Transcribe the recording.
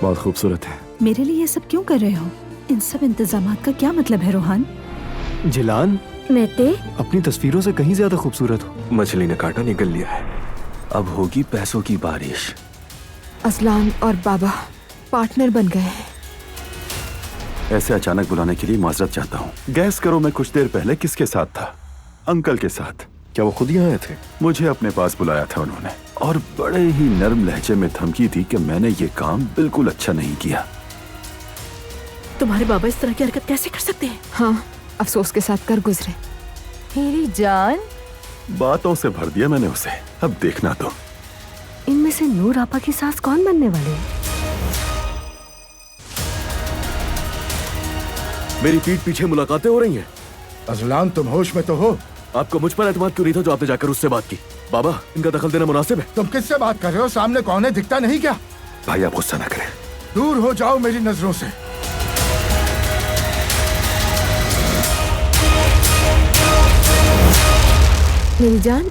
बहुत खूबसूरत है। मेरे लिए ये सब क्यों कर रहे हो? इन सब इंतजामात का क्या मतलब है रोहान? जिलान, मेते, अपनी तस्वीरों से कहीं ज्यादा खूबसूरत हो। मछली ने कांटा निगल लिया है, अब होगी पैसों की बारिश। असलान और बाबा पार्टनर बन गए हैं। ऐसे अचानक बुलाने के लिए माजरत चाहता हूँ। गैस करो मैं कुछ देर पहले किसके साथ था? अंकल के साथ। क्या वो खुद यहाँ आए थे? मुझे अपने पास बुलाया था उन्होंने और बड़े ही नर्म लहजे में धमकी दी कि मैंने ये काम बिल्कुल अच्छा नहीं किया। तुम्हारे बाबा इस तरह की हरकत कैसे कर सकते हैं? हाँ, अफसोस के साथ कर गुजरे। मेरी जान, बातों से भर दिया मैंने उसे, अब देखना तो। इनमें से नूर आपा की सास कौन बनने वाले हैं? मेरी पीठ पीछे मुलाकातें हो रही हैं। अजलान, तुम होश में तो हो? आपको मुझ पर एतमाद क्यों नहीं था जो आपने जाकर उससे बात की? बाबा, इनका दखल देना मुनासिब है? तुम किससे बात कर रहे हो? सामने कौन है, दिखता नहीं क्या? भाई आप गुस्सा ना करें। दूर हो जाओ मेरी नजरों से। मेरी जान,